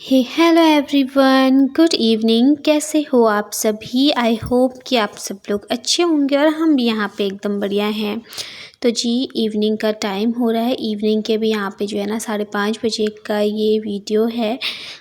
हे hello everyone, good evening. कैसे हो आप सभी? आई होप कि आप सब लोग अच्छे होंगे और हम भी यहाँ पे एकदम बढ़िया हैं। तो जी, इवनिंग का टाइम हो रहा है। इवनिंग के भी यहाँ पे जो है ना 5:30 बजे का ये वीडियो है।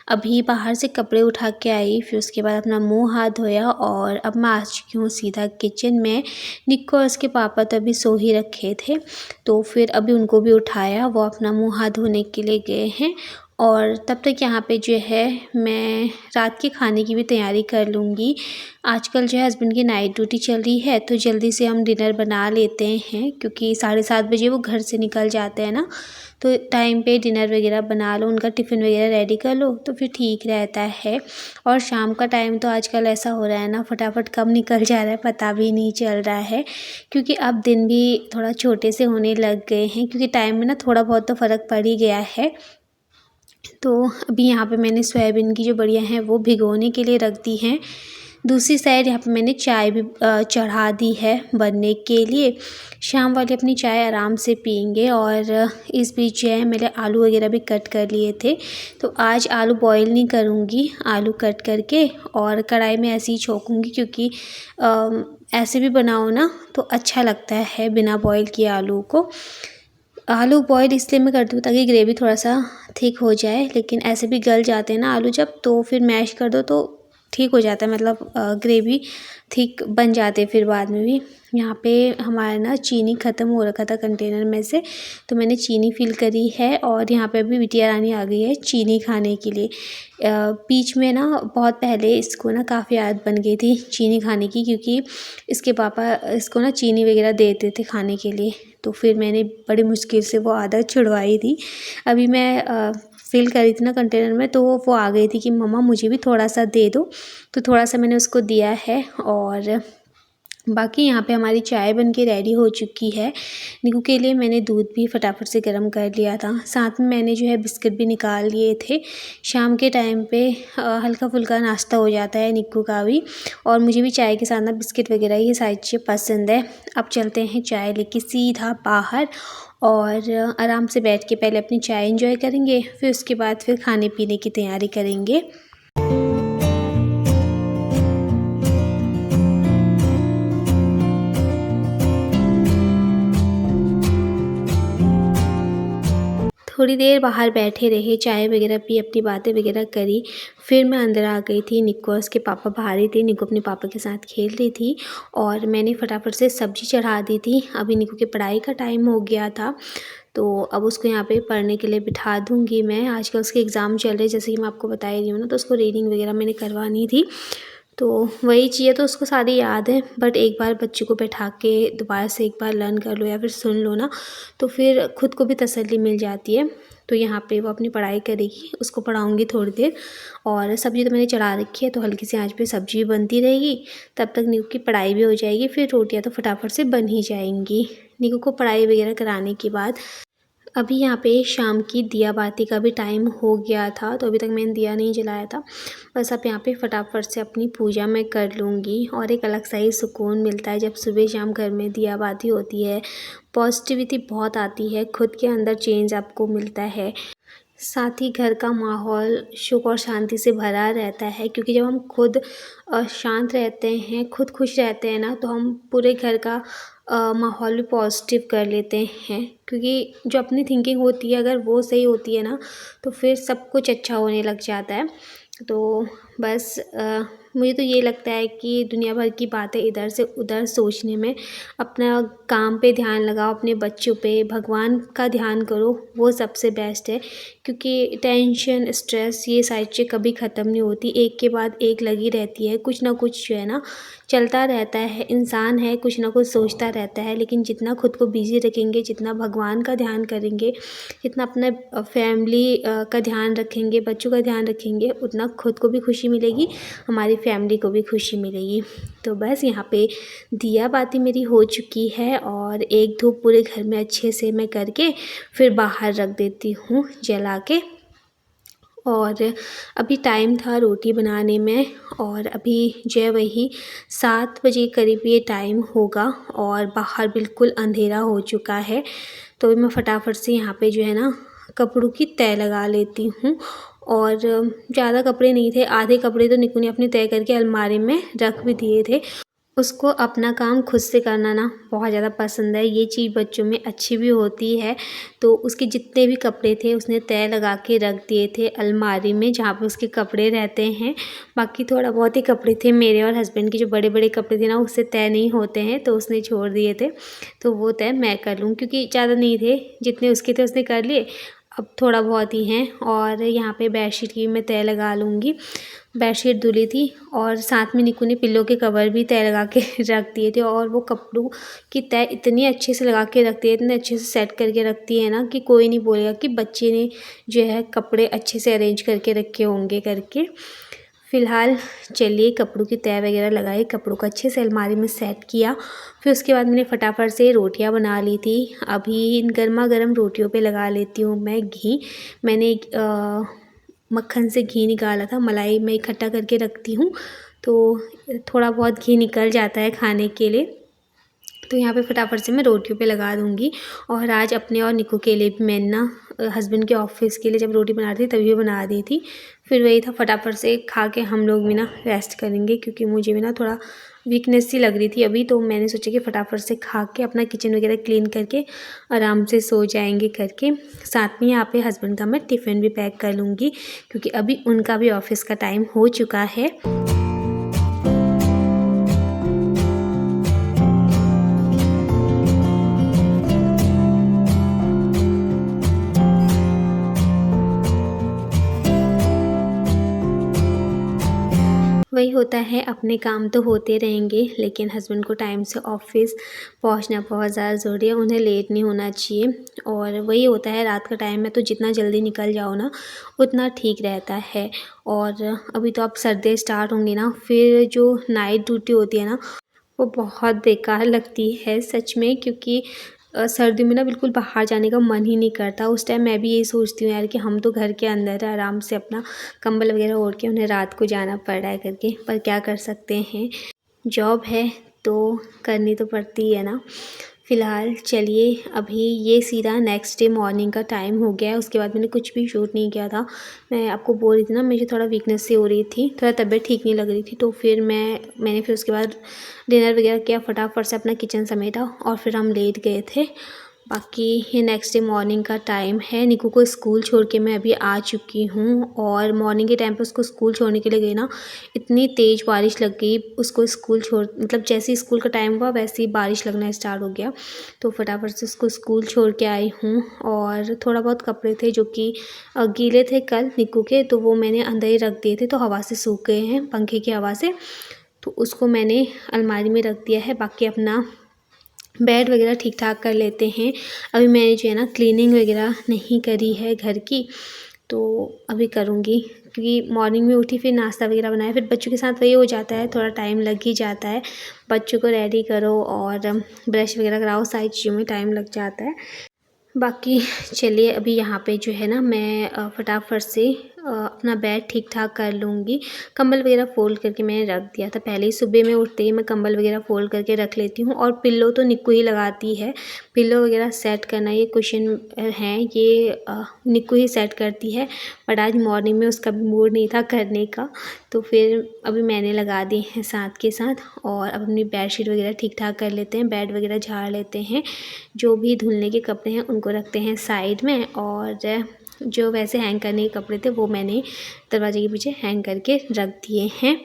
अभी बाहर से कपड़े उठा के आई, फिर उसके बाद अपना मुंह हाथ धोया और अब मैं आ चुकी हूँ सीधा किचन में। निक्को और उसके पापा तो अभी सो ही रखे थे, तो फिर अभी उनको भी उठाया, वो अपना मुंह हाथ धोने के लिए गए हैं। और तब तक यहाँ पे जो है मैं रात के खाने की भी तैयारी कर लूँगी। आजकल जो है हस्बैंड की नाइट ड्यूटी चल रही है, तो जल्दी से हम डिनर बना लेते हैं क्योंकि 7:30 बजे वो घर से निकल जाते हैं ना, तो टाइम पे डिनर वगैरह बना लो, उनका टिफ़िन वगैरह रेडी कर लो तो फिर ठीक रहता है। और शाम का टाइम तो आजकल ऐसा हो रहा है ना, फटाफट कब निकल जा रहा है पता भी नहीं चल रहा है, क्योंकि अब दिन भी थोड़ा छोटे से होने लग गए हैं, क्योंकि टाइम में ना थोड़ा बहुत तो फ़र्क पड़ ही गया है। तो अभी यहाँ पे मैंने सोयाबीन की जो बड़ियाँ हैं वो भिगोने के लिए रख दी हैं। दूसरी साइड यहाँ पे मैंने चाय भी चढ़ा दी है बनने के लिए। शाम वाली अपनी चाय आराम से पियेंगे। और इस बीच जो है मैंने आलू वगैरह भी कट कर लिए थे, तो आज आलू बॉईल नहीं करूँगी, आलू कट करके और कढ़ाई में ऐसे ही छोंकूँगी, क्योंकि ऐसे भी बनाओ ना तो अच्छा लगता है बिना बॉईल किए आलू को। आलू बॉयल इसलिए मैं करती हूँ ताकि ग्रेवी थोड़ा सा थिक हो जाए, लेकिन ऐसे भी गल जाते हैं ना आलू जब, तो फिर मैश कर दो तो ठीक हो जाता है, मतलब ग्रेवी थिक बन जाते फिर बाद में भी। यहाँ पे हमारा ना चीनी ख़त्म हो रखा था कंटेनर में से, तो मैंने चीनी फिल करी है और यहाँ पे अभी बिटिया रानी आ गई है चीनी खाने के लिए। बीच में ना बहुत पहले इसको ना काफ़ी आदत बन गई थी चीनी खाने की, क्योंकि इसके पापा इसको ना चीनी वगैरह देते थे खाने के लिए, तो फिर मैंने बड़ी मुश्किल से वो आदत छुड़वाई थी। अभी मैं फ़िल करी थी ना कंटेनर में, तो वो आ गई थी कि मम्मा मुझे भी थोड़ा सा दे दो, तो थोड़ा सा मैंने उसको दिया है। और बाकी यहाँ पे हमारी चाय बन के रेडी हो चुकी है। निकू के लिए मैंने दूध भी फटाफट से गर्म कर लिया था, साथ में मैंने जो है बिस्किट भी निकाल लिए थे। शाम के टाइम पे हल्का फुल्का नाश्ता हो जाता है निक्कू का भी, और मुझे भी चाय के साथ ना बिस्किट वगैरह ये सारी चीज़ें पसंद है। अब चलते हैं चाय लेके सीधा बाहर और आराम से बैठ के पहले अपनी चाय एंजॉय करेंगे, फिर उसके बाद फिर खाने पीने की तैयारी करेंगे। थोड़ी देर बाहर बैठे रहे, चाय वगैरह पी, अपनी बातें वगैरह करी, फिर मैं अंदर आ गई थी। निक्को और उसके पापा बाहर ही थे, निक्को अपने पापा के साथ खेल रही थी और मैंने फटाफट से सब्ज़ी चढ़ा दी थी। अभी निक्को की पढ़ाई का टाइम हो गया था, तो अब उसको यहाँ पे पढ़ने के लिए बिठा दूँगी मैं। आजकल उसके एग्ज़ाम चल रहे हैं, जैसे कि मैं आपको बता ही रही हूँ ना, तो उसको रीडिंग वगैरह मैंने करवानी थी, तो वही चीज़ें तो उसको सारी याद है, बट एक बार बच्चे को बैठा के दोबारा से एक बार लर्न कर लो या फिर सुन लो ना, तो फिर खुद को भी तसल्ली मिल जाती है। तो यहाँ पे वो अपनी पढ़ाई करेगी, उसको पढ़ाऊँगी थोड़ी देर। और सब्ज़ी तो मैंने चढ़ा रखी है, तो हल्की सी आंच पे सब्ज़ी भी बनती रहेगी, तब तक निकू की पढ़ाई भी हो जाएगी, फिर रोटियाँ तो फटाफट से बन ही जाएंगी। निकू को पढ़ाई वगैरह कराने के बाद अभी यहाँ पे शाम की दिया बाती का भी टाइम हो गया था, तो अभी तक मैंने दिया नहीं जलाया था। बस अब यहाँ पे फटाफट से अपनी पूजा मैं कर लूँगी, और एक अलग सा ही सुकून मिलता है जब सुबह शाम घर में दिया बाती होती है। पॉजिटिविटी बहुत आती है, खुद के अंदर चेंज आपको मिलता है, साथ ही घर का माहौल सुख और शांति से भरा रहता है, क्योंकि जब हम खुद शांत रहते हैं, खुद खुश रहते हैं ना, तो हम पूरे घर का माहौल भी पॉजिटिव कर लेते हैं, क्योंकि जो अपनी थिंकिंग होती है अगर वो सही होती है ना, तो फिर सब कुछ अच्छा होने लग जाता है। तो बस मुझे तो ये लगता है कि दुनिया भर की बातें इधर से उधर सोचने में अपना काम पे ध्यान लगाओ, अपने बच्चों पे, भगवान का ध्यान करो, वो सबसे बेस्ट है। क्योंकि टेंशन, स्ट्रेस, ये सारी चीज़ें कभी ख़त्म नहीं होती, एक के बाद एक लगी रहती है, कुछ ना कुछ जो है ना चलता रहता है। इंसान है, कुछ ना कुछ सोचता रहता है, लेकिन जितना खुद को बिज़ी रखेंगे, जितना भगवान का ध्यान करेंगे, जितना अपने फैमिली का ध्यान रखेंगे, बच्चों का ध्यान रखेंगे, उतना खुद को भी खुशी मिलेगी, हमारी फैमिली को भी खुशी मिलेगी। तो बस यहाँ पे दिया बाती मेरी हो चुकी है, और एक धूप पूरे घर में अच्छे से मैं करके फिर बाहर रख देती हूँ जला के। और अभी टाइम था रोटी बनाने में, और अभी जो है वही 7 बजे करीब ये टाइम होगा, और बाहर बिल्कुल अंधेरा हो चुका है। तो मैं फटाफट से यहाँ पे जो है ना कपड़ों की तह लगा लेती हूँ, और ज़्यादा कपड़े नहीं थे, आधे कपड़े तो निक्कू ने अपने तय करके अलमारी में रख भी दिए थे। उसको अपना काम खुद से करना ना बहुत ज़्यादा पसंद है, ये चीज़ बच्चों में अच्छी भी होती है। तो उसके जितने भी कपड़े थे उसने तय लगा के रख दिए थे अलमारी में जहाँ पे उसके कपड़े रहते हैं। बाकी थोड़ा बहुत ही कपड़े थे मेरे और हस्बैंड के, जो बड़े बड़े कपड़े थे ना उससे तय नहीं होते हैं, तो उसने छोड़ दिए थे। तो वो तय मैं कर लूँ, क्योंकि ज़्यादा नहीं थे, जितने उसके थे उसने कर लिए, अब थोड़ा बहुत ही हैं। और यहाँ पे बेडशीट की मैं तय लगा लूँगी। बेडशीट धुली थी और साथ में निक्कू ने पिल्लो के कवर भी तय लगा के रख दिए थे। और वो कपड़ों की तय इतनी अच्छे से लगा के रखती है, इतने अच्छे से सेट करके रखती है ना कि कोई नहीं बोलेगा कि बच्चे ने जो है कपड़े अच्छे से अरेंज करके रखे होंगे करके। फ़िलहाल चलिए कपड़ों की तय वगैरह लगाई, कपड़ों को अच्छे से अलमारी में सेट किया। फिर उसके बाद मैंने फटाफट से रोटियां बना ली थी। अभी इन गर्मा गर्म रोटियों पे लगा लेती हूँ मैं घी। मैंने मक्खन से घी निकाला था, मलाई मैं इकट्ठा करके रखती हूँ, तो थोड़ा बहुत घी निकल जाता है खाने के लिए। तो यहाँ पे फटाफट से मैं रोटियों पे लगा दूँगी। और आज अपने और निक्कू के लिए भी मैंने ना हस्बैंड के ऑफिस के लिए जब रोटी बना रही थी तभी बना दी थी। फिर वही था, फटाफट से खा के हम लोग भी ना रेस्ट करेंगे, क्योंकि मुझे भी ना थोड़ा वीकनेस सी लग रही थी अभी। तो मैंने सोचा कि फटाफट से खा के अपना किचन वगैरह क्लीन करके आराम से सो जाएंगे करके। साथ में यहाँ पे हस्बैंड का मैं टिफ़िन भी पैक कर लूँगी, क्योंकि अभी उनका भी ऑफिस का टाइम हो चुका है। वही होता है, अपने काम तो होते रहेंगे, लेकिन हस्बैंड को टाइम से ऑफिस पहुंचना बहुत ज़्यादा ज़रूरी है, उन्हें लेट नहीं होना चाहिए। और वही होता है, रात का टाइम है तो जितना जल्दी निकल जाओ ना उतना ठीक रहता है। और अभी तो अब सर्दी स्टार्ट होंगी ना, फिर जो नाइट ड्यूटी होती है ना वो बहुत बेकार लगती है सच में, क्योंकि सर्दी में ना बिल्कुल बाहर जाने का मन ही नहीं करता। उस टाइम मैं भी यही सोचती हूँ यार कि हम तो घर के अंदर आराम से अपना कंबल वगैरह ओढ़ के, उन्हें रात को जाना पड़ रहा है करके, पर क्या कर सकते हैं, जॉब है तो करनी तो पड़ती है ना। फ़िलहाल चलिए, अभी ये सीधा नेक्स्ट डे मॉर्निंग का टाइम हो गया है। उसके बाद मैंने कुछ भी शूट नहीं किया था। मैं आपको बोल रही थी ना मुझे थोड़ा वीकनेस सी हो रही थी, थोड़ा तबीयत ठीक नहीं लग रही थी, तो फिर मैंने फिर उसके बाद डिनर वगैरह किया, फटाफट से अपना किचन समेटा और फिर हम लेट गए थे। बाकी ये नेक्स्ट डे मॉर्निंग का टाइम है। निक्कू को स्कूल छोड़ के मैं अभी आ चुकी हूँ, और मॉर्निंग के टाइम पे उसको स्कूल छोड़ने के लिए गई ना, इतनी तेज़ बारिश लग गई। उसको स्कूल मतलब जैसे ही स्कूल का टाइम हुआ वैसे ही बारिश लगना स्टार्ट हो गया। तो फटाफट से उसको स्कूल छोड़ के आई हूँ। और थोड़ा बहुत कपड़े थे जो कि गीले थे कल निक्कू के, तो वो मैंने अंदर ही रख दिए थे, तो हवा से सूख गए हैं पंखे की हवा से, तो उसको मैंने अलमारी में रख दिया है। बाकी अपना बेड वगैरह ठीक ठाक कर लेते हैं। अभी मैंने जो है ना क्लीनिंग वगैरह नहीं करी है घर की, तो अभी करूँगी, क्योंकि मॉर्निंग में उठी फिर नाश्ता वगैरह बनाया, फिर बच्चों के साथ वही हो जाता है, थोड़ा टाइम लग ही जाता है। बच्चों को रेडी करो और ब्रश वगैरह कराओ, सारी चीज़ों में टाइम लग जाता है। बाकी चलिए, अभी यहाँ पे जो है ना मैं फटाफट से अपना बेड ठीक ठाक कर लूँगी। कंबल वगैरह फ़ोल्ड करके मैंने रख दिया था पहले ही, सुबह में उठते ही मैं कंबल वगैरह फ़ोल्ड करके रख लेती हूँ। और पिल्लो तो निक्कू ही लगाती है, पिल्लो वगैरह सेट करना, ये कुशन हैं ये निक्कू ही सेट करती है। बट आज मॉर्निंग में उसका भी मूड नहीं था करने का, तो फिर अभी मैंने लगा दी हैं साथ के साथ। और अब अपनी बेडशीट वगैरह ठीक ठाक कर लेते हैं, बेड वगैरह झाड़ लेते हैं, जो भी धुलने के कपड़े हैं उनको रखते हैं साइड में। और जो वैसे हैंग करने के कपड़े थे वो मैंने दरवाजे के पीछे हैंग करके रख दिए हैं।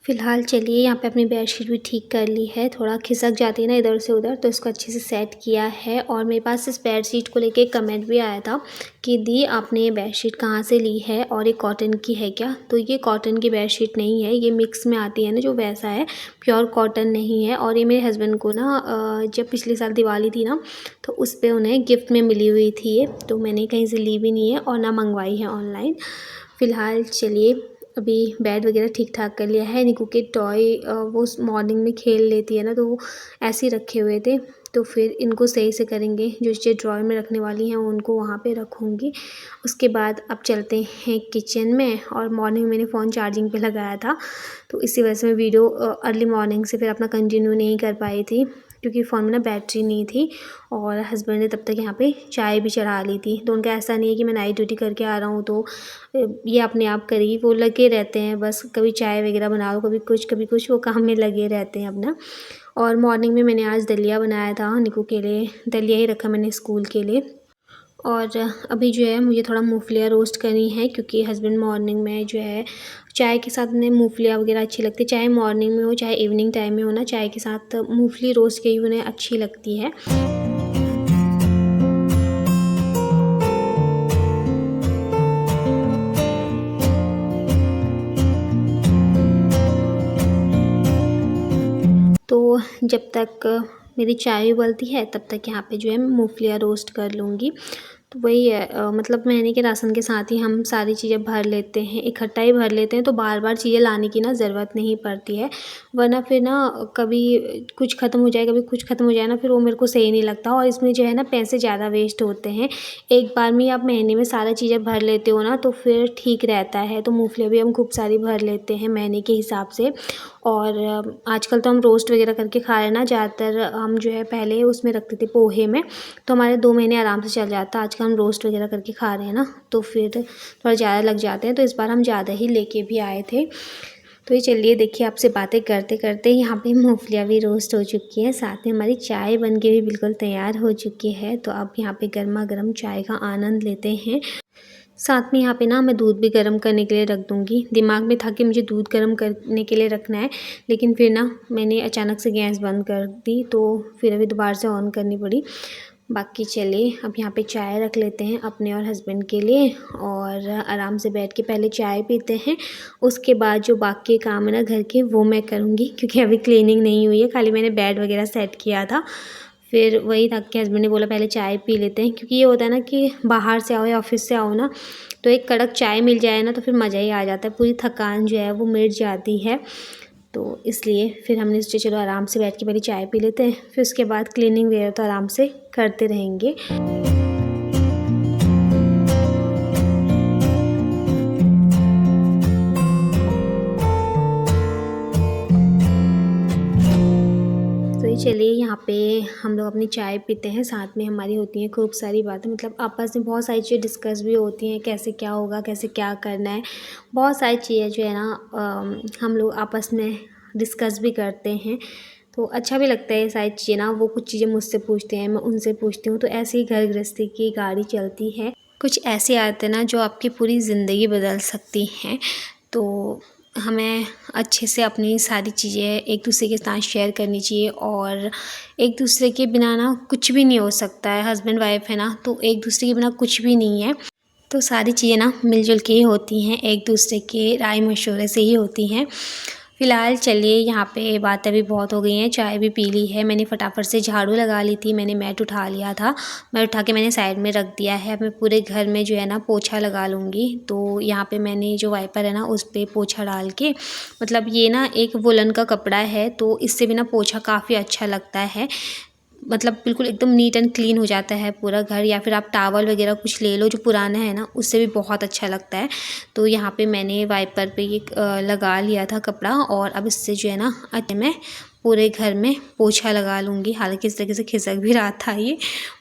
फ़िलहाल चलिए, यहाँ पे अपनी बेडशीट भी ठीक कर ली है, थोड़ा खिसक जाती है ना इधर से उधर, तो इसको अच्छे से सेट किया है। और मेरे पास इस बेडशीट को लेके एक कमेंट भी आया था कि दी आपने ये बेडशीट कहाँ से ली है और ये कॉटन की है क्या? तो ये कॉटन की बेडशीट नहीं है, ये मिक्स में आती है ना जो वैसा है, प्योर कॉटन नहीं है। और ये मेरे हस्बैंड को ना जब पिछले साल दिवाली थी ना, तो उस पर उन्हें गिफ्ट में मिली हुई थी ये, तो मैंने कहीं से ली भी नहीं है और ना मंगवाई है ऑनलाइन। फ़िलहाल चलिए, अभी बेड वगैरह ठीक ठाक कर लिया है। निक्कू के टॉय वो मॉर्निंग में खेल लेती है ना, तो वो ऐसे ही रखे हुए थे, तो फिर इनको सही से करेंगे। जो चीज़ें ड्रॉअर में रखने वाली हैं उनको वहाँ पे रखूँगी। उसके बाद अब चलते हैं किचन में। और मॉर्निंग मैंने फ़ोन चार्जिंग पे लगाया था, तो इसी वजह से मैं वीडियो अर्ली मॉर्निंग से फिर अपना कंटिन्यू नहीं कर पाई थी, क्योंकि फ़ोन में ना बैटरी नहीं थी। और हस्बैंड ने तब तक यहाँ पे चाय भी चढ़ा ली थी। तो उनका ऐसा नहीं है कि मैं नाइट ड्यूटी करके आ रहा हूँ तो ये अपने आप करेगी, वो लगे रहते हैं बस, कभी चाय वगैरह बना लो, कभी कुछ वो काम में लगे रहते हैं अपना। और मॉर्निंग में मैंने आज दलिया बनाया था निकू के लिए, दलिया ही रखा मैंने स्कूल के लिए। और अभी जो है मुझे थोड़ा मूँगफलियाँ रोस्ट करनी है, क्योंकि हस्बैंड मॉर्निंग में जो है चाय के साथ उन्हें मूँगफलियाँ वगैरह अच्छी लगती है। चाहे मॉर्निंग में हो चाहे इवनिंग टाइम में हो ना, चाय के साथ मूँगफली रोस्ट की उन्हें अच्छी लगती है। तो जब तक मेरी चाय उबलती है तब तक यहाँ पे जो है मैं मूँगफलियाँ रोस्ट कर लूँगी। तो वही है, मतलब महीने के राशन के साथ ही हम सारी चीज़ें भर लेते हैं, इकट्ठा ही भर लेते हैं, तो बार बार चीज़ें लाने की ना ज़रूरत नहीं पड़ती है। वरना फिर ना कभी कुछ ख़त्म हो जाए, कभी कुछ ख़त्म हो जाए ना, फिर वो मेरे को सही नहीं लगता। और इसमें जो है ना पैसे ज़्यादा वेस्ट होते हैं। एक बार में आप महीने में सारा चीज़ें भर लेते हो ना तो फिर ठीक रहता है। तो मूँगफलियाँ भी हम खूब सारी भर लेते हैं महीने के हिसाब से। और आजकल तो हम रोस्ट वगैरह करके खा रहे हैं ना ज़्यादातर। हम जो है पहले उसमें रखते थे पोहे में, तो हमारे 2 महीने आराम से चल जाता। आजकल हम रोस्ट वगैरह करके खा रहे हैं ना, तो फिर थोड़ा ज़्यादा लग जाते हैं। तो इस बार हम ज़्यादा ही लेके भी आए थे। तो ये चलिए देखिए, आपसे बातें करते करते यहाँ पे मूँगफलियाँ भी रोस्ट हो चुकी हैं, साथ में हमारी चाय बन के भी बिल्कुल तैयार हो चुकी है। तो अब यहाँ पे गर्मा गर्म चाय का आनंद लेते हैं। साथ में यहाँ पे ना मैं दूध भी गर्म करने के लिए रख दूँगी। दिमाग में था कि मुझे दूध गर्म करने के लिए रखना है, लेकिन फिर ना मैंने अचानक से गैस बंद कर दी, तो फिर अभी दोबारा से ऑन करनी पड़ी। बाकी चलिए अब यहाँ पे चाय रख लेते हैं अपने और हस्बैंड के लिए, और आराम से बैठ के पहले चाय पीते हैं। उसके बाद जो बाकी काम है ना घर के, वो मैं करूँगी, क्योंकि अभी क्लीनिंग नहीं हुई है, खाली मैंने बेड वगैरह सेट किया था। फिर वही था कि हस्बैंड ने बोला पहले चाय पी लेते हैं, क्योंकि ये होता है ना कि बाहर से आओ या ऑफिस से आओ ना, तो एक कड़क चाय मिल जाए ना तो फिर मज़ा ही आ जाता है, पूरी थकान जो है वो मिट जाती है। तो इसलिए फिर हमने सोचा चलो आराम से बैठ के पहले चाय पी लेते हैं, फिर उसके बाद क्लीनिंग वगैरह तो आराम से करते रहेंगे। तो चलिए यहाँ पे हम लोग अपनी चाय पीते हैं, साथ में हमारी होती हैं खूब सारी बातें, मतलब आपस में बहुत सारी चीज़ें डिस्कस भी होती हैं, कैसे क्या होगा, कैसे क्या करना है। बहुत सारी चीज़ें जो है ना हम लोग आपस में डिस्कस भी करते हैं, तो अच्छा भी लगता है ये सारी चीज़ें ना। वो कुछ चीज़ें मुझसे पूछते हैं, मैं उनसे पूछती हूँ, तो ऐसे ही घर गृहस्थी की गाड़ी चलती है। कुछ ऐसी आदतें ना जो आपकी पूरी ज़िंदगी बदल सकती हैं। तो हमें अच्छे से अपनी सारी चीज़ें एक दूसरे के साथ शेयर करनी चाहिए, और एक दूसरे के बिना ना कुछ भी नहीं हो सकता है। हस्बैंड वाइफ है ना, तो एक दूसरे के बिना कुछ भी नहीं है। तो सारी चीज़ें ना मिलजुल के ही होती हैं, एक दूसरे के राय मशवरे से ही होती हैं। फ़िलहाल चलिए यहाँ पे बातें भी बहुत हो गई हैं, चाय भी पी ली है मैंने, फटाफट से झाड़ू लगा ली थी मैंने, मैट उठा लिया था, मैट उठा के मैंने साइड में रख दिया है। अब मैं पूरे घर में जो है ना पोछा लगा लूँगी। तो यहाँ पे मैंने जो वाइपर है ना उस पर पोछा डाल के, मतलब ये ना एक वुलन का कपड़ा है, तो इससे भी ना पोछा काफ़ी अच्छा लगता है, मतलब बिल्कुल एकदम नीट एंड क्लीन हो जाता है पूरा घर। या फिर आप टावल वगैरह कुछ ले लो जो पुराना है ना, उससे भी बहुत अच्छा लगता है। तो यहाँ पे मैंने वाइपर पे ये लगा लिया था कपड़ा, और अब इससे जो है ना मैं पूरे घर में पोछा लगा लूँगी। हालांकि इस तरीके से खिसक भी रहा था ये,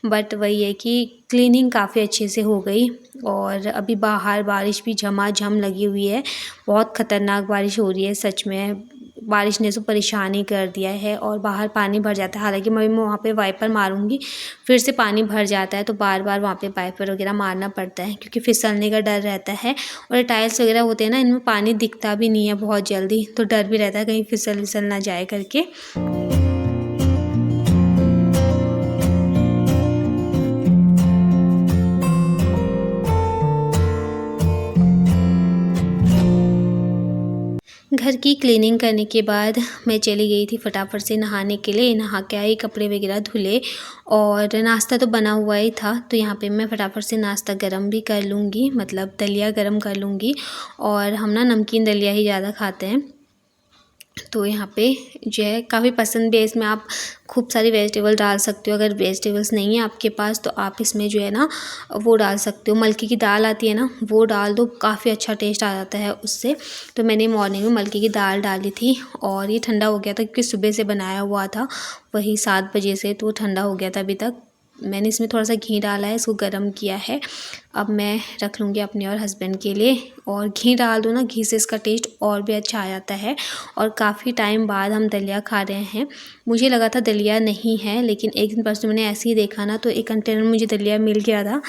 बट वही है कि क्लीनिंग काफ़ी अच्छे से हो गई। और अभी बाहर बारिश भी झमाझम लगी हुई है, बहुत ख़तरनाक बारिश हो रही है सच में। बारिश ने तो परेशान ही कर दिया है, और बाहर पानी भर जाता है। हालांकि मैं वहाँ पे वाइपर मारूंगी, फिर से पानी भर जाता है, तो बार बार वहाँ पे वाइपर वगैरह मारना पड़ता है, क्योंकि फिसलने का डर रहता है। और टाइल्स वगैरह होते हैं ना, इनमें पानी दिखता भी नहीं है बहुत जल्दी, तो डर भी रहता है कहीं फिसल ना जाए करके। घर की क्लीनिंग करने के बाद मैं चली गई थी फटाफट से नहाने के लिए। नहा के आई, कपड़े वगैरह धुले, और नाश्ता तो बना हुआ ही था, तो यहाँ पे मैं फटाफट से नाश्ता गरम भी कर लूँगी, मतलब दलिया गरम कर लूँगी। और हम ना नमकीन दलिया ही ज़्यादा खाते हैं, तो यहाँ पे जो है काफ़ी पसंद भी है। इसमें आप खूब सारी वेजिटेबल डाल सकते हो। अगर वेजिटेबल्स नहीं है आपके पास तो आप इसमें जो है ना वो डाल सकते हो, मलके की दाल आती है ना, वो डाल दो, काफ़ी अच्छा टेस्ट आ जाता है उससे। तो मैंने मॉर्निंग में मलके की दाल डाली थी और ये ठंडा हो गया था क्योंकि सुबह से बनाया हुआ था वही 7 बजे से, तो ठंडा हो गया था अभी तक। मैंने इसमें थोड़ा सा घी डाला है, इसको गर्म किया है। अब मैं रख लूँगी अपने और हस्बैंड के लिए। और घी डाल दो ना, घी से इसका टेस्ट और भी अच्छा आ जाता है। और काफ़ी टाइम बाद हम दलिया खा रहे हैं। मुझे लगा था दलिया नहीं है, लेकिन एक दिन परसों मैंने ऐसे ही देखा ना, तो एक कंटेनर में मुझे दलिया मिल गया था।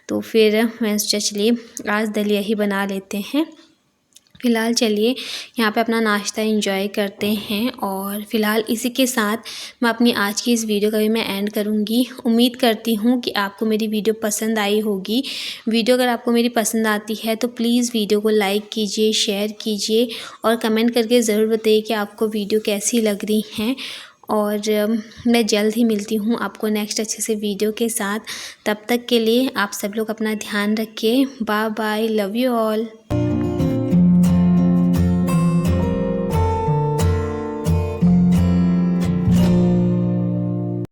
तो फिर मैं सोचा चलिए आज दलिया ही बना लेते हैं। फ़िलहाल चलिए यहाँ पे अपना नाश्ता एंजॉय करते हैं। और फ़िलहाल इसी के साथ मैं अपनी आज की इस वीडियो का भी मैं एंड करूँगी। उम्मीद करती हूँ कि आपको मेरी वीडियो पसंद आई होगी। वीडियो अगर आपको मेरी पसंद आती है तो प्लीज़ वीडियो को लाइक कीजिए, शेयर कीजिए और कमेंट करके ज़रूर बताइए कि आपको वीडियो कैसी लग रही हैं। और मैं जल्द ही मिलती हूँ आपको नेक्स्ट अच्छे से वीडियो के साथ। तब तक के लिए आप सब लोग अपना ध्यान रखिए। Bye bye, love you all.